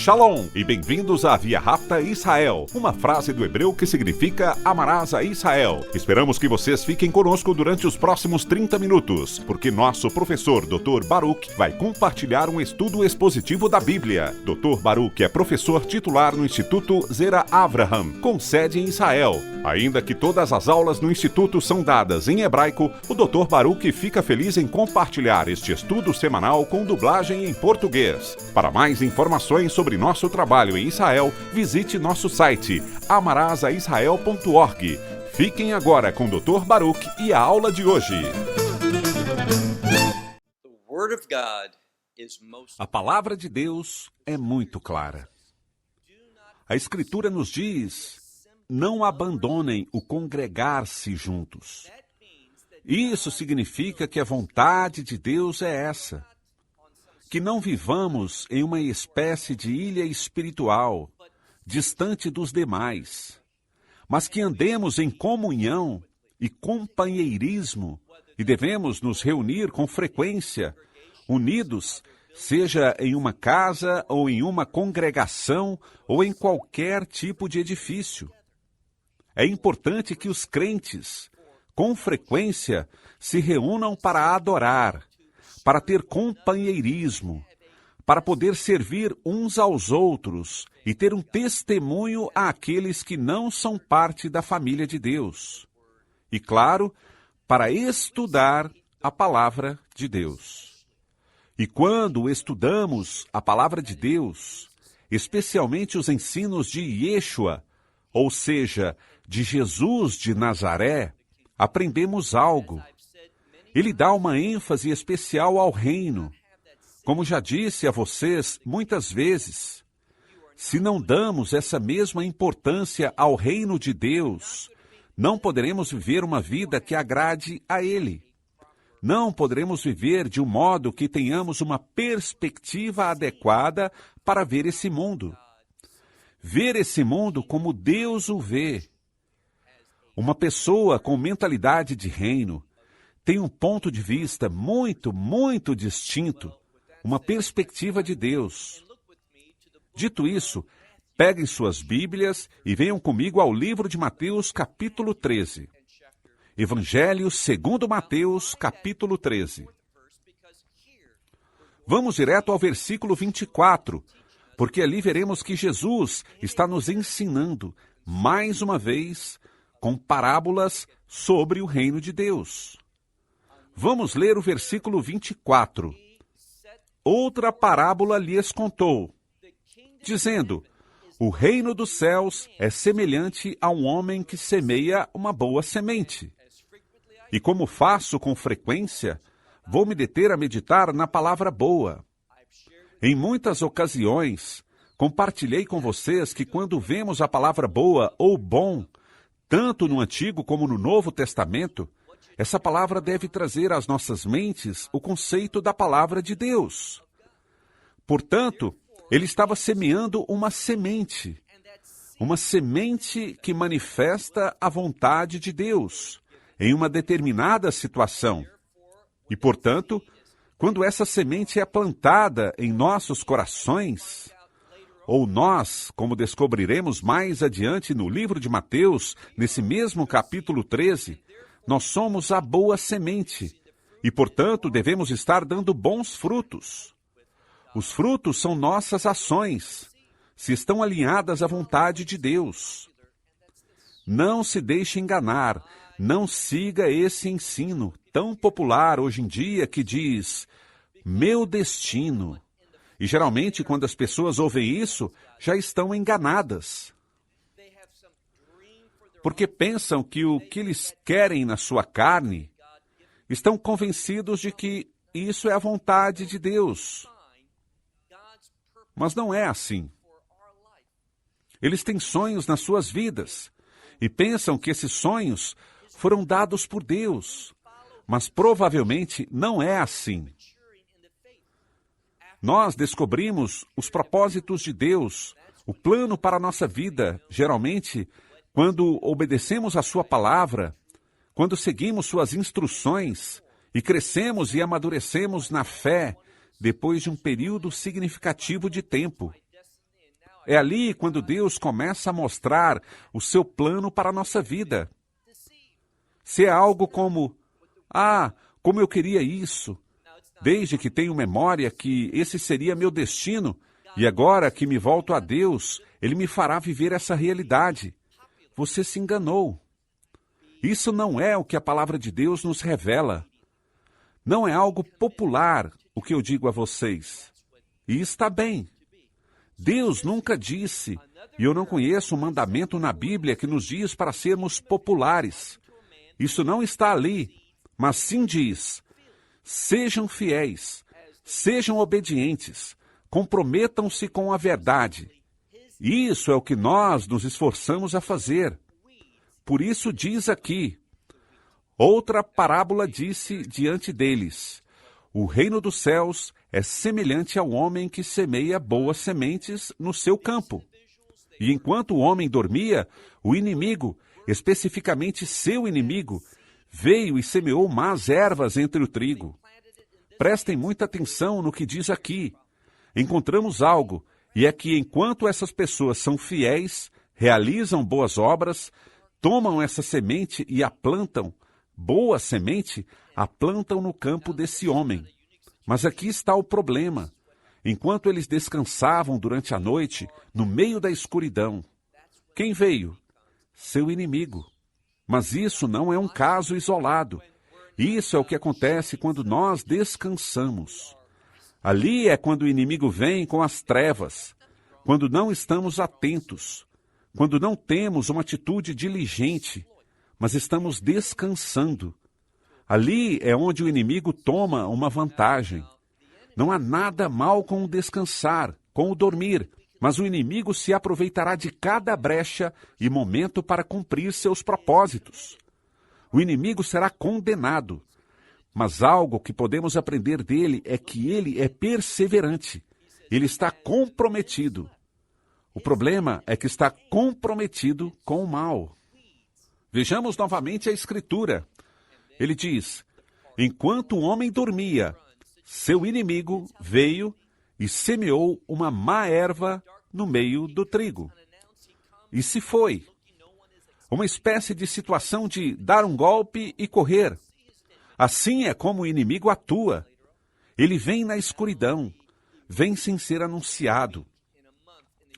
Shalom e bem-vindos à Via Rápida Israel, uma frase do hebreu que significa amarás a Israel. Esperamos que vocês fiquem conosco durante os próximos 30 minutos, porque nosso professor Dr. Baruch vai compartilhar um estudo expositivo da Bíblia. Dr. Baruch é professor titular no Instituto Zera Avraham, com sede em Israel. Ainda que todas as aulas no Instituto são dadas em hebraico, o Dr. Baruch fica feliz em compartilhar este estudo semanal com dublagem em português. Para mais informações sobre nosso trabalho em Israel, visite nosso site amarasaisrael.org. Fiquem agora com o Dr. Baruch e a aula de hoje. A palavra de Deus é muito clara. A Escritura nos diz: não abandonem o congregar-se juntos. Isso significa que a vontade de Deus é essa: que não vivamos em uma espécie de ilha espiritual, distante dos demais, mas que andemos em comunhão e companheirismo, e devemos nos reunir com frequência, unidos, seja em uma casa ou em uma congregação ou em qualquer tipo de edifício. É importante que os crentes, com frequência, se reúnam para adorar, para ter companheirismo, para poder servir uns aos outros e ter um testemunho àqueles que não são parte da família de Deus. E, claro, para estudar a palavra de Deus. E quando estudamos a palavra de Deus, especialmente os ensinos de Yeshua, ou seja, de Jesus de Nazaré, aprendemos algo. Ele dá uma ênfase especial ao reino. Como já disse a vocês muitas vezes, se não damos essa mesma importância ao reino de Deus, não poderemos viver uma vida que agrade a Ele. Não poderemos viver de um modo que tenhamos uma perspectiva adequada para ver esse mundo. Ver esse mundo como Deus o vê. Uma pessoa com mentalidade de reino tem um ponto de vista muito distinto, uma perspectiva de Deus. Dito isso, peguem suas Bíblias e venham comigo ao livro de Mateus, capítulo 13. Evangelho segundo Mateus, capítulo 13. Vamos direto ao versículo 24, porque ali veremos que Jesus está nos ensinando, mais uma vez, com parábolas sobre o reino de Deus. Vamos ler o versículo 24. Outra parábola lhes contou, dizendo: o reino dos céus é semelhante a um homem que semeia uma boa semente. E como faço com frequência, vou me deter a meditar na palavra boa. Em muitas ocasiões, compartilhei com vocês que quando vemos a palavra boa ou bom, tanto no Antigo como no Novo Testamento, essa palavra deve trazer às nossas mentes o conceito da palavra de Deus. Portanto, ele estava semeando uma semente que manifesta a vontade de Deus em uma determinada situação. E, portanto, quando essa semente é plantada em nossos corações, ou nós, como descobriremos mais adiante no livro de Mateus, nesse mesmo capítulo 13, nós somos a boa semente e, portanto, devemos estar dando bons frutos. Os frutos são nossas ações, se estão alinhadas à vontade de Deus. Não se deixe enganar, não siga esse ensino tão popular hoje em dia que diz: meu destino. E geralmente, quando as pessoas ouvem isso, já estão enganadas. Porque pensam que o que eles querem na sua carne, estão convencidos de que isso é a vontade de Deus. Mas não é assim. Eles têm sonhos nas suas vidas e pensam que esses sonhos foram dados por Deus, mas provavelmente não é assim. Nós descobrimos os propósitos de Deus, o plano para a nossa vida, geralmente, quando obedecemos a sua palavra, quando seguimos suas instruções e crescemos e amadurecemos na fé depois de um período significativo de tempo. É ali quando Deus começa a mostrar o seu plano para a nossa vida. Se é algo como, como eu queria isso, desde que tenho memória que esse seria meu destino, e agora que me volto a Deus, Ele me fará viver essa realidade. Você se enganou. Isso não é o que a palavra de Deus nos revela. Não é algo popular o que eu digo a vocês. E está bem. Deus nunca disse, e eu não conheço um mandamento na Bíblia que nos diz para sermos populares. Isso não está ali, mas sim diz, sejam fiéis, sejam obedientes, comprometam-se com a verdade. Isso é o que nós nos esforçamos a fazer. Por isso diz aqui, outra parábola disse diante deles, o reino dos céus é semelhante ao homem que semeia boas sementes no seu campo. E enquanto o homem dormia, o inimigo, especificamente seu inimigo, veio e semeou más ervas entre o trigo. Prestem muita atenção no que diz aqui. Encontramos algo, e é que enquanto essas pessoas são fiéis, realizam boas obras, tomam essa semente e a plantam, boa semente, a plantam no campo desse homem. Mas aqui está o problema. Enquanto eles descansavam durante a noite, no meio da escuridão, quem veio? Seu inimigo. Mas isso não é um caso isolado. Isso é o que acontece quando nós descansamos. Ali é quando o inimigo vem com as trevas, quando não estamos atentos, quando não temos uma atitude diligente, mas estamos descansando. Ali é onde o inimigo toma uma vantagem. Não há nada mal com o descansar, com o dormir, mas o inimigo se aproveitará de cada brecha e momento para cumprir seus propósitos. O inimigo será condenado, mas algo que podemos aprender dele é que ele é perseverante. Ele está comprometido. O problema é que está comprometido com o mal. Vejamos novamente a Escritura. Ele diz, enquanto o homem dormia, seu inimigo veio e semeou uma má erva no meio do trigo. E se foi. Uma espécie de situação de dar um golpe e correr. Assim é como o inimigo atua. Ele vem na escuridão, vem sem ser anunciado.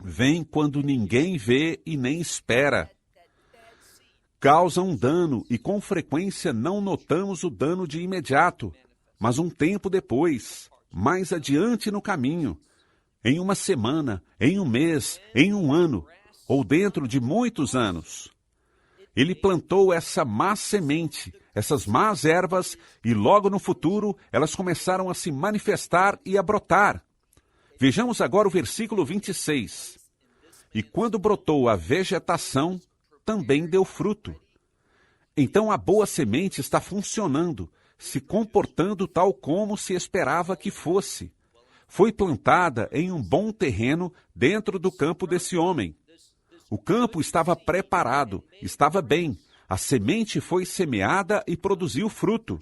Vem quando ninguém vê e nem espera. Causa um dano e com frequência não notamos o dano de imediato, mas um tempo depois, mais adiante no caminho, em uma semana, em um mês, em um ano, ou dentro de muitos anos. Ele plantou essa má semente, essas más ervas, e logo no futuro elas começaram a se manifestar e a brotar. Vejamos agora o versículo 26. E quando brotou a vegetação, também deu fruto. Então a boa semente está funcionando, se comportando tal como se esperava que fosse. Foi plantada em um bom terreno dentro do campo desse homem. O campo estava preparado, estava bem. A semente foi semeada e produziu fruto.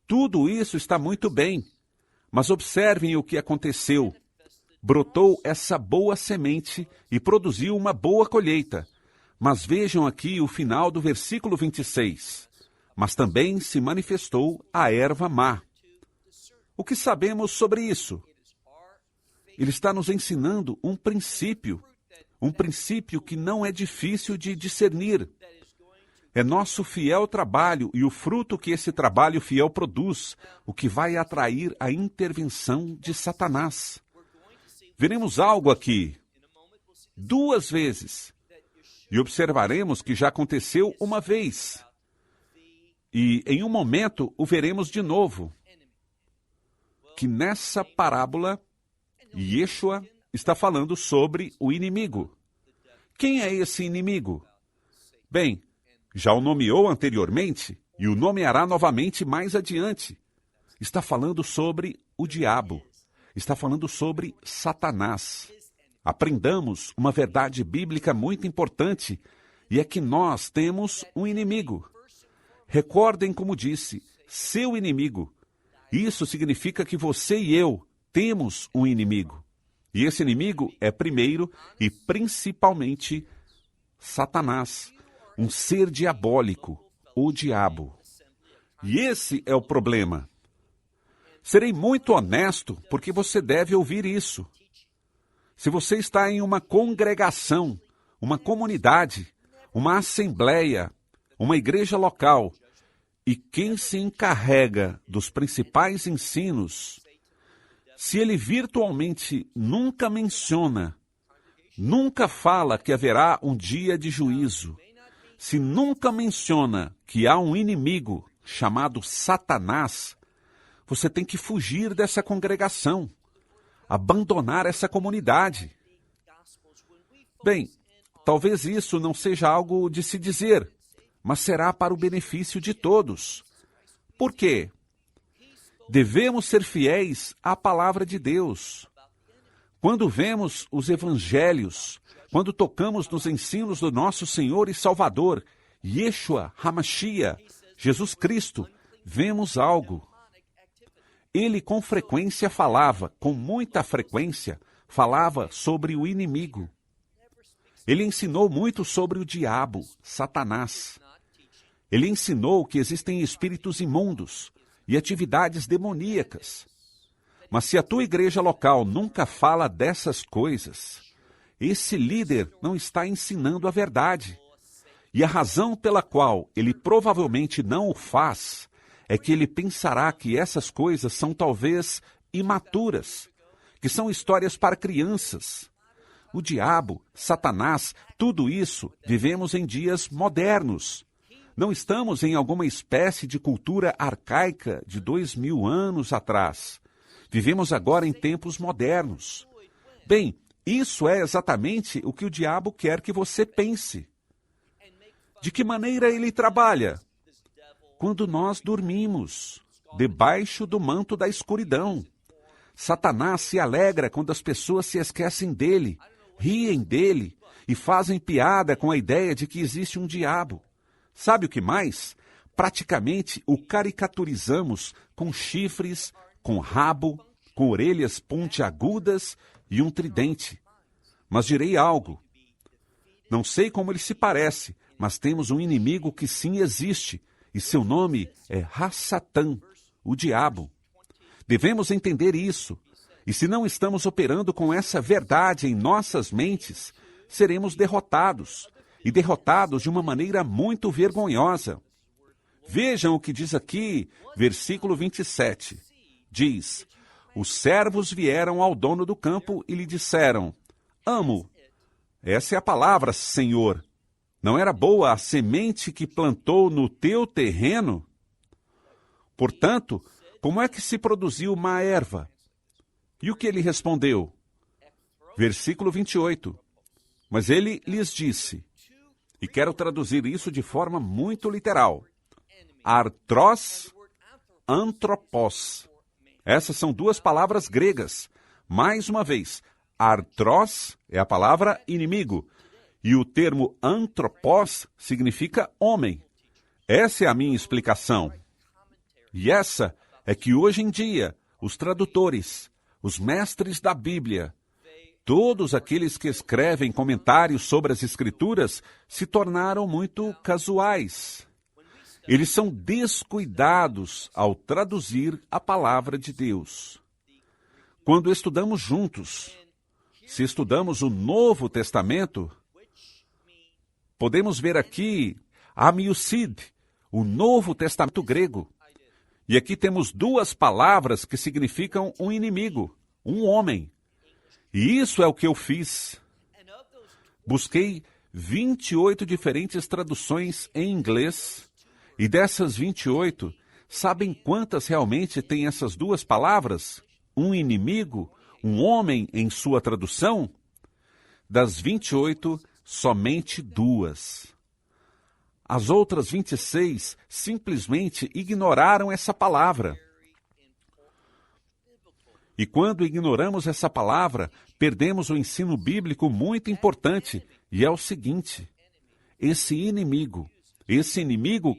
Tudo isso está muito bem. Mas observem o que aconteceu. Brotou essa boa semente e produziu uma boa colheita. Mas vejam aqui o final do versículo 26. Mas também se manifestou a erva má. O que sabemos sobre isso? Ele está nos ensinando um princípio que não é difícil de discernir. É nosso fiel trabalho e o fruto que esse trabalho fiel produz, o que vai atrair a intervenção de Satanás. Veremos algo aqui, 2 vezes, e observaremos que já aconteceu uma vez. E em um momento o veremos de novo, que nessa parábola, Yeshua está falando sobre o inimigo. Quem é esse inimigo? Bem, já o nomeou anteriormente e o nomeará novamente mais adiante. Está falando sobre o diabo. Está falando sobre Satanás. Aprendamos uma verdade bíblica muito importante, e é que nós temos um inimigo. Recordem como disse, seu inimigo. Isso significa que você e eu temos um inimigo. E esse inimigo é primeiro e principalmente Satanás, um ser diabólico, o diabo. E esse é o problema. Serei muito honesto, porque você deve ouvir isso. Se você está em uma congregação, uma comunidade, uma assembleia, uma igreja local, e quem se encarrega dos principais ensinos, se ele virtualmente nunca menciona, nunca fala que haverá um dia de juízo, se nunca menciona que há um inimigo chamado Satanás, você tem que fugir dessa congregação, abandonar essa comunidade. Bem, talvez isso não seja algo de se dizer, mas será para o benefício de todos. Por quê? Devemos ser fiéis à palavra de Deus. Quando vemos os evangelhos, quando tocamos nos ensinos do nosso Senhor e Salvador, Yeshua HaMashiach, Jesus Cristo, vemos algo. Ele com frequência falava, com muita frequência, falava sobre o inimigo. Ele ensinou muito sobre o diabo, Satanás. Ele ensinou que existem espíritos imundos e atividades demoníacas. Mas se a tua igreja local nunca fala dessas coisas, esse líder não está ensinando a verdade. E a razão pela qual ele provavelmente não o faz é que ele pensará que essas coisas são talvez imaturas, que são histórias para crianças. O diabo, Satanás, tudo isso, vivemos em dias modernos. Não estamos em alguma espécie de cultura arcaica de 2000 anos atrás. Vivemos agora em tempos modernos. Bem, isso é exatamente o que o diabo quer que você pense. De que maneira ele trabalha? Quando nós dormimos, debaixo do manto da escuridão. Satanás se alegra quando as pessoas se esquecem dele, riem dele e fazem piada com a ideia de que existe um diabo. Sabe o que mais? Praticamente o caricaturizamos com chifres, com rabo, com orelhas pontiagudas e um tridente. Mas direi algo. Não sei como ele se parece, mas temos um inimigo que sim existe, e seu nome é Ha-Satã, o diabo. Devemos entender isso, e se não estamos operando com essa verdade em nossas mentes, seremos derrotados, e derrotados de uma maneira muito vergonhosa. Vejam o que diz aqui, versículo 27. Diz: os servos vieram ao dono do campo e lhe disseram: amo. Essa é a palavra, Senhor. Não era boa a semente que plantou no teu terreno? Portanto, como é que se produziu má erva? E o que ele respondeu? Versículo 28. Mas ele lhes disse, e quero traduzir isso de forma muito literal: artrós, antropós. Essas são duas palavras gregas. Mais uma vez, artrós é a palavra inimigo, e o termo antropós significa homem. Essa é a minha explicação. E essa é que hoje em dia, os tradutores, os mestres da Bíblia, todos aqueles que escrevem comentários sobre as Escrituras se tornaram muito casuais. Eles são descuidados ao traduzir a palavra de Deus. Quando estudamos juntos, se estudamos o Novo Testamento, podemos ver aqui Amiusid, o Novo Testamento grego. E aqui temos duas palavras que significam um inimigo, um homem. E isso é o que eu fiz. Busquei 28 diferentes traduções em inglês, e dessas 28, sabem quantas realmente têm essas duas palavras? Um inimigo, um homem em sua tradução? Das 28, somente duas. As outras 26 simplesmente ignoraram essa palavra. E quando ignoramos essa palavra, perdemos um ensino bíblico muito importante, e é o seguinte: esse inimigo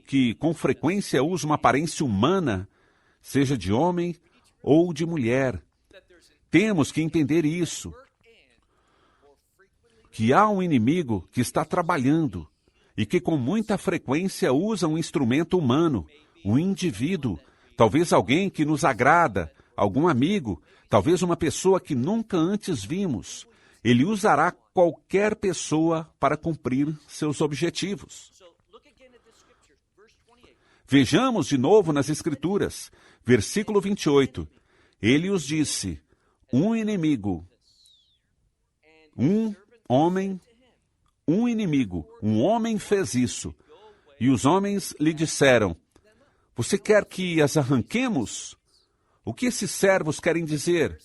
que com frequência usa uma aparência humana, seja de homem ou de mulher, temos que entender isso. que há um inimigo que está trabalhando e que com muita frequência usa um instrumento humano, um indivíduo, talvez alguém que nos agrada, algum amigo, talvez uma pessoa que nunca antes vimos. Ele usará qualquer pessoa para cumprir seus objetivos. Vejamos de novo nas Escrituras, versículo 28. Ele os disse, um inimigo, um homem fez isso. E os homens lhe disseram, você quer que as arranquemos? O que esses servos querem dizer?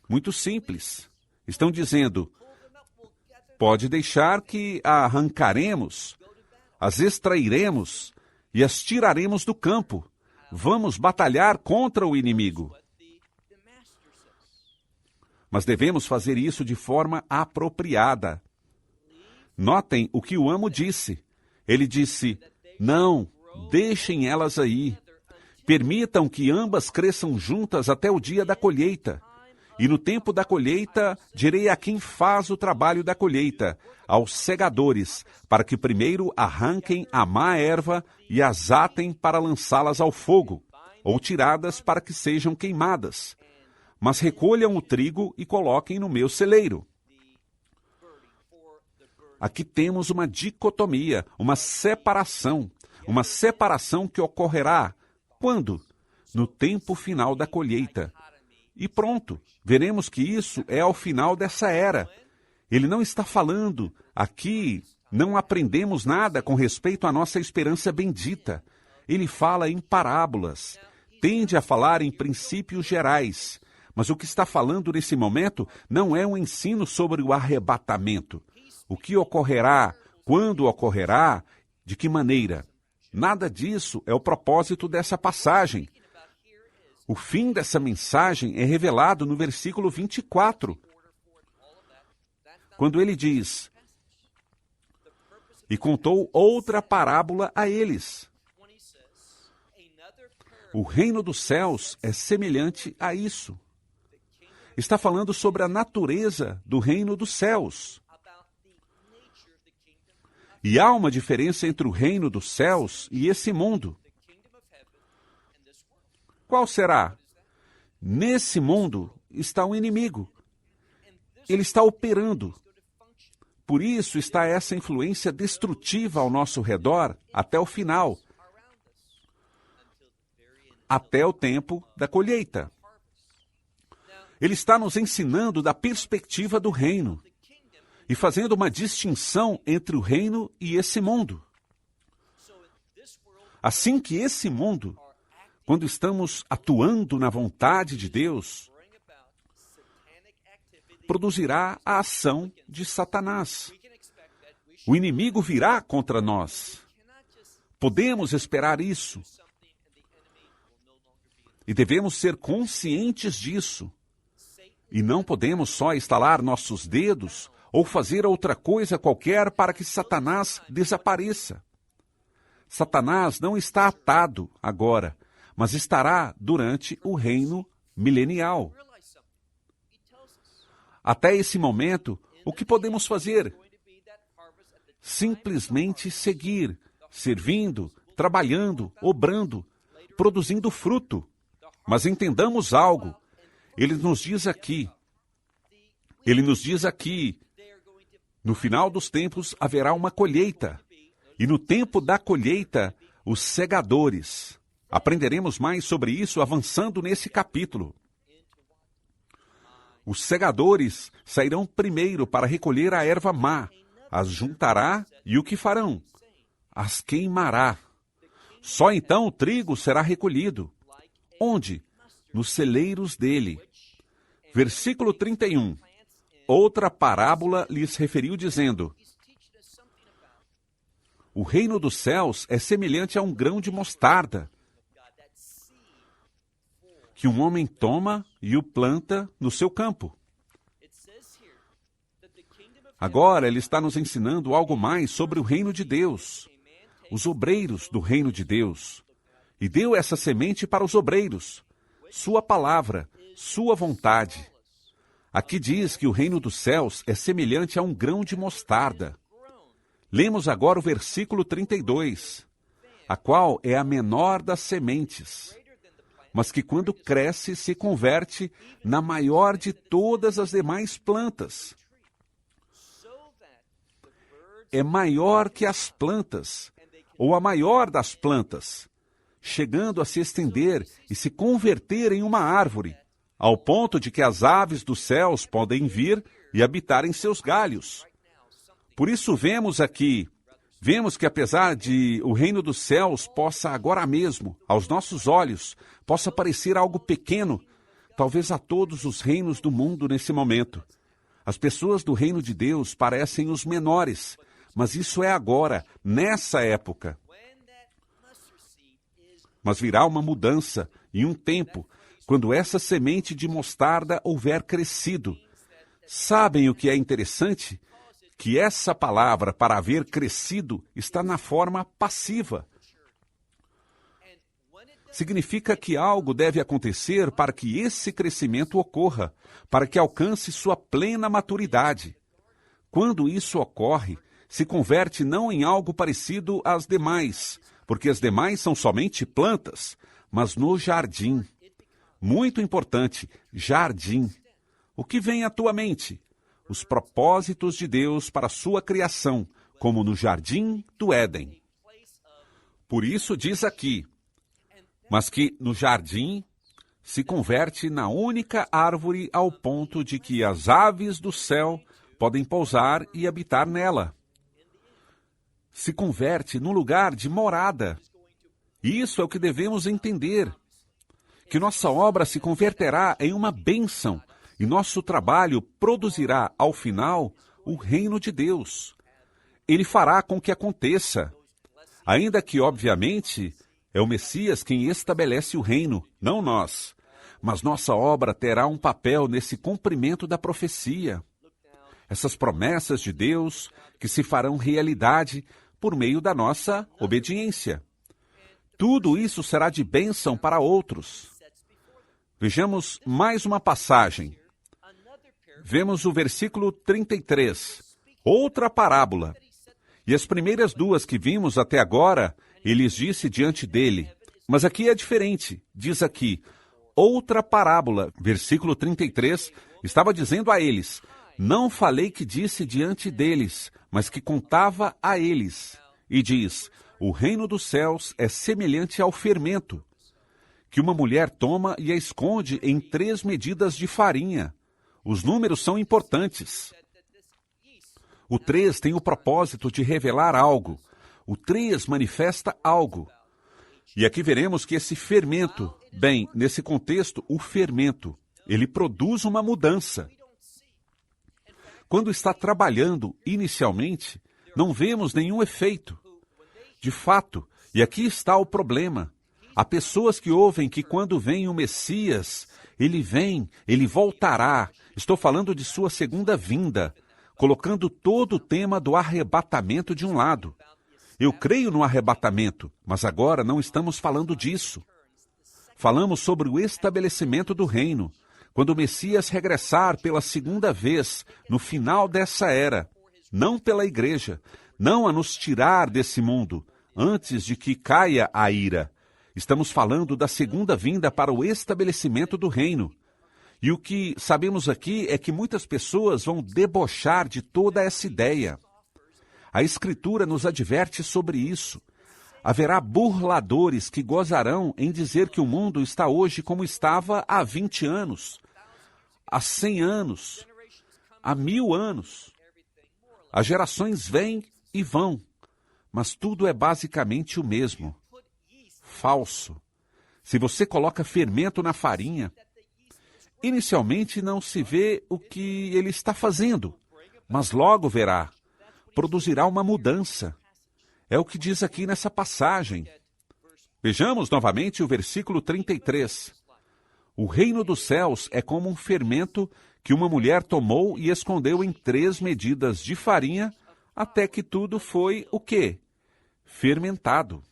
Muito simples. Estão dizendo, pode deixar que a arrancaremos, as extrairemos e as tiraremos do campo. Vamos batalhar contra o inimigo. Mas devemos fazer isso de forma apropriada. Notem o que o amo disse. Ele disse, não, deixem elas aí. Permitam que ambas cresçam juntas até o dia da colheita. E no tempo da colheita, direi a quem faz o trabalho da colheita, aos segadores, para que primeiro arranquem a má erva e as atem para lançá-las ao fogo, ou tiradas para que sejam queimadas. Mas recolham o trigo e coloquem no meu celeiro. Aqui temos uma dicotomia, uma separação que ocorrerá. Quando? No tempo final da colheita. E pronto, veremos que isso é ao final dessa era. Ele não está falando, aqui não aprendemos nada com respeito à nossa esperança bendita. Ele fala em parábolas, tende a falar em princípios gerais. Mas o que está falando nesse momento não é um ensino sobre o arrebatamento. O que ocorrerá, quando ocorrerá, de que maneira. Nada disso é o propósito dessa passagem. O fim dessa mensagem é revelado no versículo 24. Quando ele diz, e contou outra parábola a eles. O reino dos céus é semelhante a isso. Está falando sobre a natureza do reino dos céus. E há uma diferença entre o reino dos céus e esse mundo. Qual será? Nesse mundo está um inimigo. Ele está operando. Por isso está essa influência destrutiva ao nosso redor até o final. Até o tempo da colheita. Ele está nos ensinando da perspectiva do reino e fazendo uma distinção entre o reino e esse mundo. Assim que esse mundo, quando estamos atuando na vontade de Deus, produzirá a ação de Satanás. O inimigo virá contra nós. Podemos esperar isso. E devemos ser conscientes disso. E não podemos só estalar nossos dedos ou fazer outra coisa qualquer para que Satanás desapareça. Satanás não está atado agora, mas estará durante o reino milenial. Até esse momento, o que podemos fazer? Simplesmente seguir, servindo, trabalhando, obrando, produzindo fruto. Mas entendamos algo. Ele nos diz aqui, no final dos tempos haverá uma colheita. E no tempo da colheita, os segadores. Aprenderemos mais sobre isso avançando nesse capítulo. Os segadores sairão primeiro para recolher a erva má, as juntará e o que farão? As queimará. Só então o trigo será recolhido. Onde? Nos celeiros dele. Versículo 31. Outra parábola lhes referiu dizendo, o reino dos céus é semelhante a um grão de mostarda, que um homem toma e o planta no seu campo. Agora ele está nos ensinando algo mais sobre o reino de Deus, os obreiros do reino de Deus. E deu essa semente para os obreiros, sua palavra, sua vontade. Aqui diz que o reino dos céus é semelhante a um grão de mostarda. Lemos agora o versículo 32, a qual é a menor das sementes, mas que quando cresce se converte na maior de todas as demais plantas. É maior que as plantas, ou a maior das plantas, chegando a se estender e se converter em uma árvore, ao ponto de que as aves dos céus podem vir e habitar em seus galhos. Por isso vemos que apesar de o reino dos céus possa agora mesmo, aos nossos olhos, possa parecer algo pequeno, talvez a todos os reinos do mundo nesse momento. As pessoas do reino de Deus parecem os menores, mas isso é agora, nessa época. Mas virá uma mudança em um tempo, quando essa semente de mostarda houver crescido. Sabem o que é interessante? Que essa palavra, para haver crescido, está na forma passiva. Significa que algo deve acontecer para que esse crescimento ocorra, para que alcance sua plena maturidade. Quando isso ocorre, se converte não em algo parecido às demais, porque as demais são somente plantas, mas no jardim. Muito importante, jardim. O que vem à tua mente? Os propósitos de Deus para a sua criação, como no jardim do Éden. Por isso diz aqui, mas que no jardim se converte na única árvore ao ponto de que as aves do céu podem pousar e habitar nela. Se converte num lugar de morada. Isso é o que devemos entender. Que nossa obra se converterá em uma bênção e nosso trabalho produzirá, ao final, o reino de Deus. Ele fará com que aconteça. Ainda que, obviamente, é o Messias quem estabelece o reino, não nós. Mas nossa obra terá um papel nesse cumprimento da profecia. Essas promessas de Deus que se farão realidade por meio da nossa obediência. Tudo isso será de bênção para outros. Vejamos mais uma passagem. Vemos o versículo 33, outra parábola. E as primeiras duas que vimos até agora, ele disse diante dele. Mas aqui é diferente. Diz aqui, outra parábola. Versículo 33, estava dizendo a eles, não falei que disse diante deles, mas que contava a eles. E diz, o reino dos céus é semelhante ao fermento, que uma mulher toma e a esconde em 3 medidas de farinha. Os números são importantes. O 3 tem o propósito de revelar algo. O 3 manifesta algo. E aqui veremos que esse fermento, bem, nesse contexto, o fermento, ele produz uma mudança. Quando está trabalhando inicialmente, não vemos nenhum efeito. De fato, e aqui está o problema. Há pessoas que ouvem que quando vem o Messias, ele vem, ele voltará. Estou falando de sua segunda vinda, colocando todo o tema do arrebatamento de um lado. Eu creio no arrebatamento, mas agora não estamos falando disso. Falamos sobre o estabelecimento do reino, quando o Messias regressar pela segunda vez, no final dessa era, não pela igreja, não a nos tirar desse mundo, antes de que caia a ira. Estamos falando da segunda vinda para o estabelecimento do reino. E o que sabemos aqui é que muitas pessoas vão debochar de toda essa ideia. A Escritura nos adverte sobre isso. Haverá burladores que gozarão em dizer que o mundo está hoje como estava há 20 anos, há 100 anos, há 1000 anos. As gerações vêm e vão, mas tudo é basicamente o mesmo. Falso. Se você coloca fermento na farinha, inicialmente não se vê o que ele está fazendo, mas logo verá. Produzirá uma mudança. É o que diz aqui nessa passagem. Vejamos novamente o versículo 33. O reino dos céus é como um fermento que uma mulher tomou e escondeu em 3 medidas de farinha, até que tudo foi o quê? Fermentado.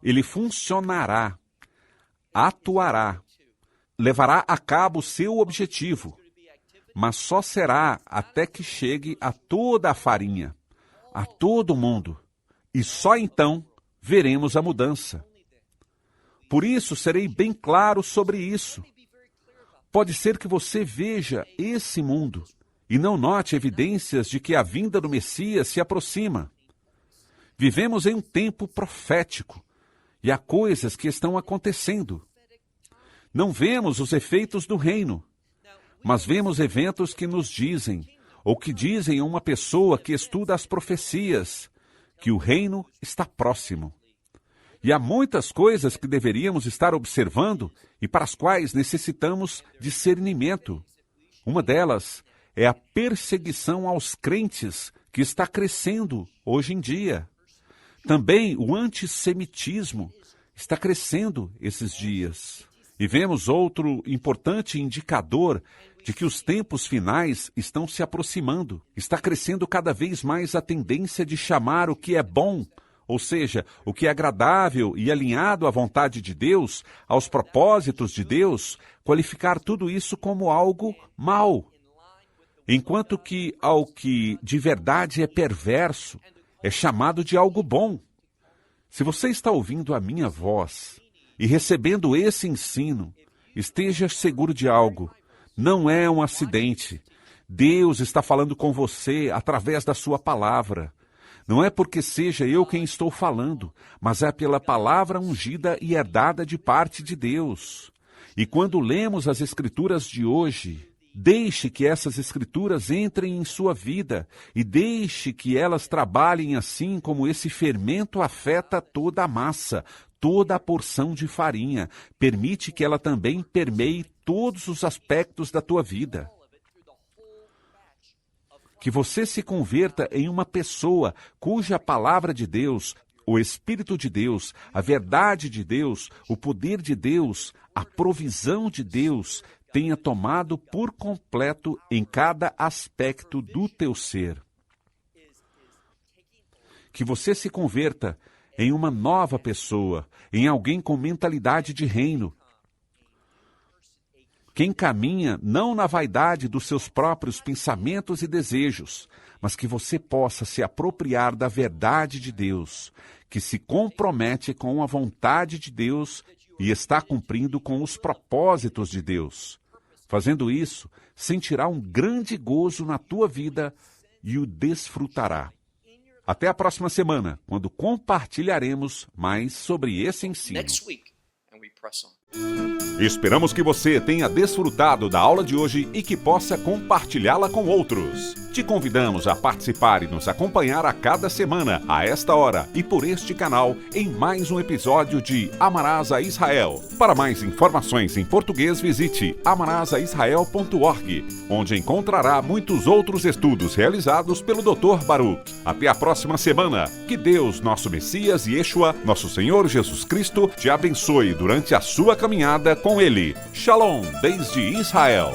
Ele funcionará, atuará, levará a cabo seu objetivo. mas só será até que chegue a toda a farinha, a todo mundo, e só então veremos a mudança. Por isso, serei bem claro sobre isso. Pode ser que você veja esse mundo e não note evidências de que a vinda do Messias se aproxima. Vivemos em um tempo profético e há coisas que estão acontecendo. Não vemos os efeitos do reino, mas vemos eventos que nos dizem, ou que dizem a uma pessoa que estuda as profecias, que o reino está próximo. E há muitas coisas que deveríamos estar observando e para as quais necessitamos discernimento. Uma delas é a perseguição aos crentes que está crescendo hoje em dia. Também o antissemitismo está crescendo esses dias. E vemos outro importante indicador de que os tempos finais estão se aproximando. Está crescendo cada vez mais a tendência de chamar o que é bom, ou seja, o que é agradável e alinhado à vontade de Deus, aos propósitos de Deus, qualificar tudo isso como algo mau. Enquanto que ao que de verdade é perverso, é chamado de algo bom. Se você está ouvindo a minha voz e recebendo esse ensino, esteja seguro de algo. Não é um acidente. Deus está falando com você através da sua palavra. Não é porque seja eu quem estou falando, mas é pela palavra ungida e herdada de parte de Deus. E quando lemos as Escrituras de hoje, deixe que essas Escrituras entrem em sua vida e deixe que elas trabalhem assim como esse fermento afeta toda a massa, toda a porção de farinha. Permite que ela também permeie todos os aspectos da tua vida. Que você se converta em uma pessoa cuja palavra de Deus, o Espírito de Deus, a verdade de Deus, o poder de Deus, a provisão de Deus tenha tomado por completo em cada aspecto do teu ser. Que você se converta em uma nova pessoa, em alguém com mentalidade de reino, quem caminha não na vaidade dos seus próprios pensamentos e desejos, mas que você possa se apropriar da verdade de Deus, que se compromete com a vontade de Deus e está cumprindo com os propósitos de Deus. Fazendo isso, sentirá um grande gozo na tua vida e o desfrutará. Até a próxima semana, quando compartilharemos mais sobre esse ensino. Esperamos que você tenha desfrutado da aula de hoje e que possa compartilhá-la com outros. Te convidamos a participar e nos acompanhar a cada semana, a esta hora e por este canal, em mais um episódio de Amarás a Israel. Para mais informações em português, visite amarasaisrael.org, onde encontrará muitos outros estudos realizados pelo Dr. Baruch. Até a próxima semana. Que Deus, nosso Messias e Yeshua, nosso Senhor Jesus Cristo, te abençoe durante a sua caminhada com Ele. Shalom, desde Israel.